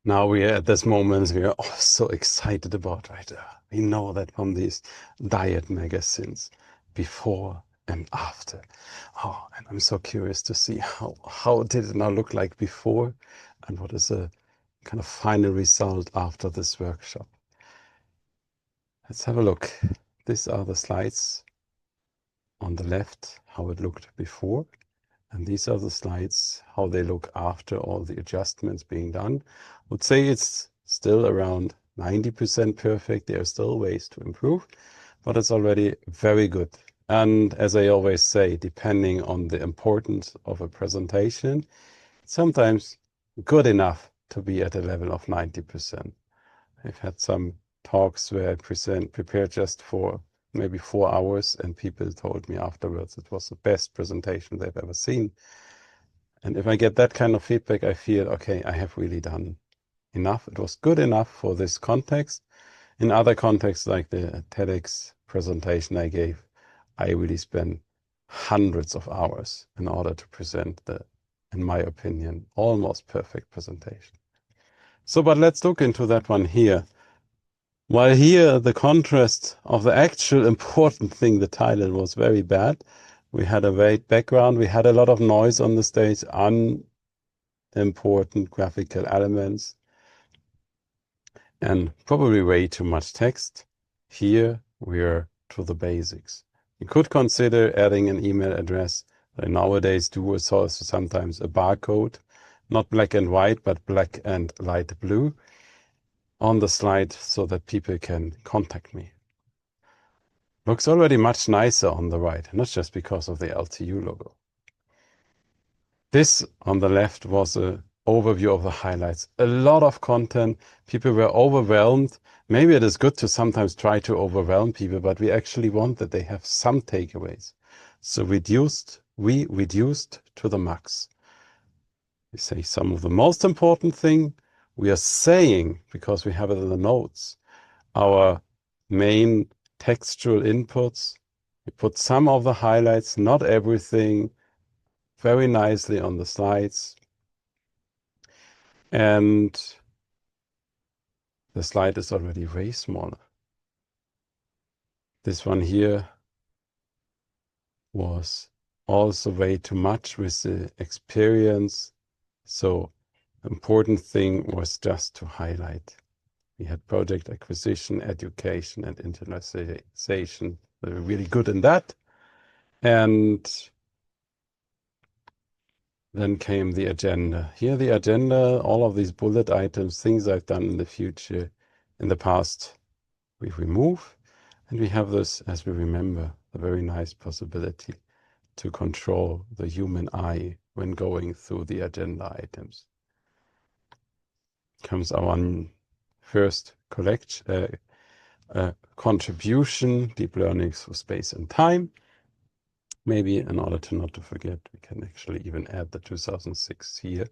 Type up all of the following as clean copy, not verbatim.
Now we are at this moment we are all so excited about, right? We know that from these diet magazines, before and after. Oh, and I'm so curious to see how did it now look like before, and what is the kind of final result after this workshop. Let's have a look. These are the slides on the left, how it looked before. And these are the slides, how they look after all the adjustments being done. I would say it's still around 90% perfect. There are still ways to improve, but it's already very good. And as I always say, depending on the importance of a presentation, sometimes good enough to be at a level of 90%. I've had some talks where I prepared just for maybe 4 hours, and people told me afterwards it was the best presentation they've ever seen. And if I get that kind of feedback, I feel, okay, I have really done enough. It was good enough for this context. In other contexts, like the TEDx presentation I gave, I really spent hundreds of hours in order to present the, in my opinion, almost perfect presentation. So, but let's look into that one here. While here, the contrast of the actual important thing, the title, was very bad. We had a white background, we had a lot of noise on the stage, unimportant graphical elements, and probably way too much text. Here, we're to the basics. You could consider adding an email address. They nowadays do also sometimes a barcode, not black and white, but black and light blue on the slide so that people can contact me. Looks already much nicer on the right, not just because of the LTU logo. This on the left was an overview of the highlights. A lot of content. People were overwhelmed. Maybe it is good to sometimes try to overwhelm people, but we actually want that they have some takeaways. So we reduced to the max. We say some of the most important thing we are saying, because we have it in the notes, our main textual inputs. We put some of the highlights, not everything, very nicely on the slides. And the slide is already way smaller. This one here was also way too much with the experience. So the important thing was just to highlight. We had project acquisition, education, and internationalization. We were really good in that. And then came the agenda. Here the agenda, all of these bullet items, things I've done in the future, in the past, we remove. And we have this, as we remember, a very nice possibility to control the human eye when going through the agenda items. Comes our first contribution, deep learning through space and time. Maybe in order to not to forget, we can actually even add the 2006 here.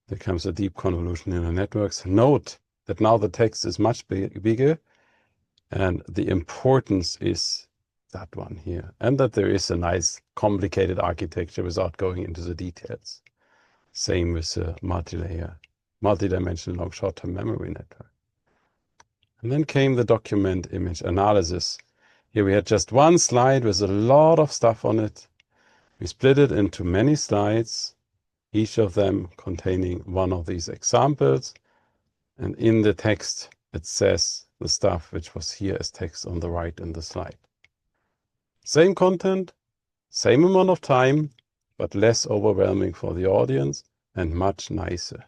There comes a deep convolution neural networks. Note that now the text is much bigger, and the importance is that one here, and that there is a nice complicated architecture without going into the details. Same with the multi-dimensional long short-term memory network. And then came the document image analysis. Here we had just one slide with a lot of stuff on it. We split it into many slides, each of them containing one of these examples. And in the text, it says the stuff which was here as text on the right in the slide. Same content, same amount of time, but less overwhelming for the audience and much nicer.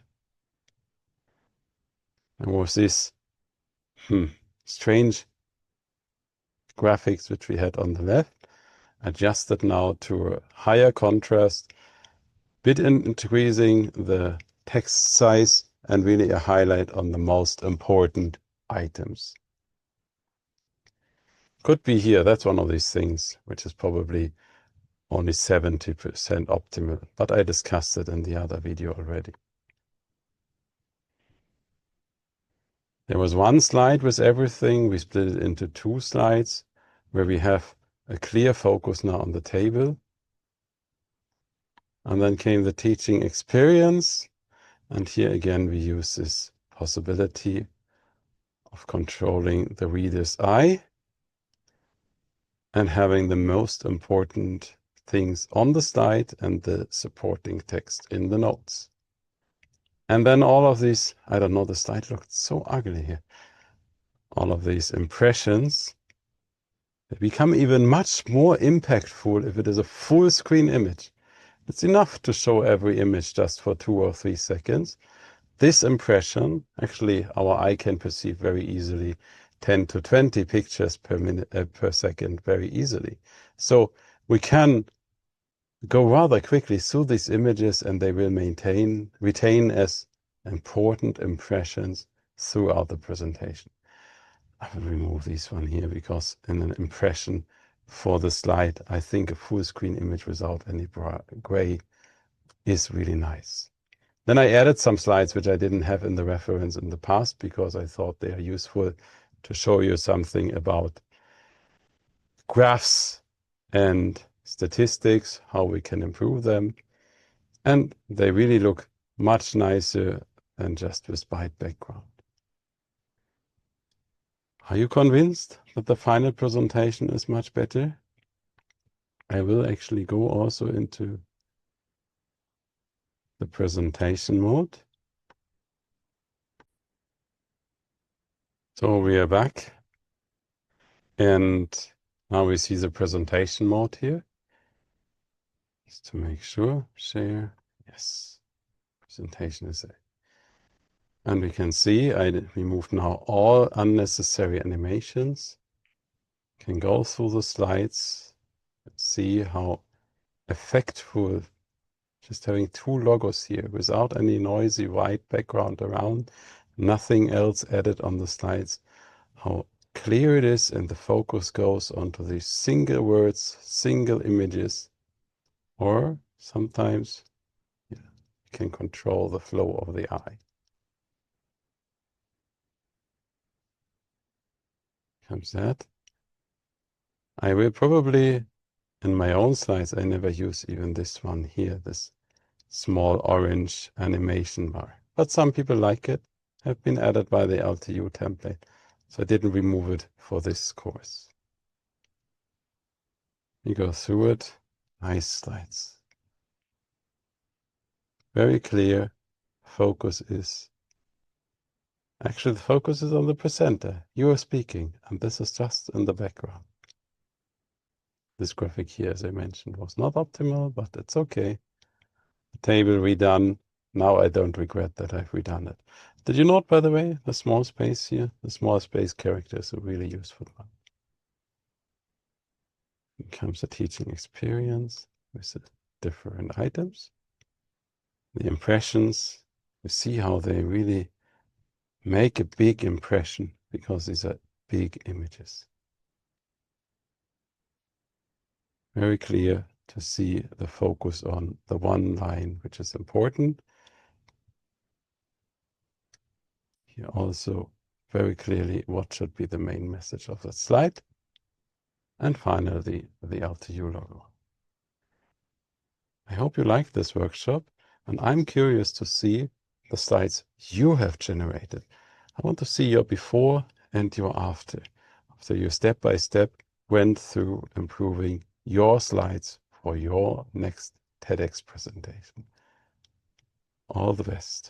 And was this strange graphics which we had on the left, adjusted now to a higher contrast, bit increasing the text size, and really a highlight on the most important items. Could be here, that's one of these things, which is probably only 70% optimal, but I discussed it in the other video already. There was one slide with everything. We split it into two slides where we have a clear focus now on the table. And then came the teaching experience. And here again, we use this possibility of controlling the reader's eye and having the most important things on the slide and the supporting text in the notes. And then all of these, I don't know, the slide looked so ugly here. All of these impressions, they become even much more impactful if it is a full screen image. It's enough to show every image just for 2 or 3 seconds. This impression, actually our eye can perceive very easily 10 to 20 pictures per minute, per second very easily. So we can go rather quickly through these images and they will retain as important impressions throughout the presentation. I will remove this one here because in an impression for the slide, I think a full screen image without any gray is really nice. Then I added some slides which I didn't have in the reference in the past because I thought they are useful to show you something about graphs and statistics, how we can improve them. And they really look much nicer than just with white background. Are you convinced that the final presentation is much better? I will actually go also into the presentation mode. So we are back. And now we see the presentation mode here. Just to make sure, share, yes, presentation is there. And we can see I removed now all unnecessary animations. Can go through the slides, see how effectful just having 2 logos here without any noisy white background around, nothing else added on the slides, how clear it is and the focus goes onto these single words, single images, or sometimes you can control the flow of the eye. Comes that. I will probably, in my own slides, I never use even this one here, this small orange animation bar. But some people like it, have been added by the LTU template. So I didn't remove it for this course. You go through it, nice slides. Very clear, focus is, actually the focus is on the presenter. You are speaking, and this is just in the background. This graphic here, as I mentioned, was not optimal, but it's okay. The table redone. Now I don't regret that I've redone it. Did you note, by the way, the small space here? The small space character is a really useful one. Here comes the teaching experience with the different items. The impressions, you see how they really make a big impression because these are big images. Very clear to see the focus on the one line, which is important. Here also very clearly what should be the main message of the slide. And finally, the LTU logo. I hope you liked this workshop, and I'm curious to see the slides you have generated. I want to see your before and your after you step by step went through improving your slides for your next TEDx presentation. All the best.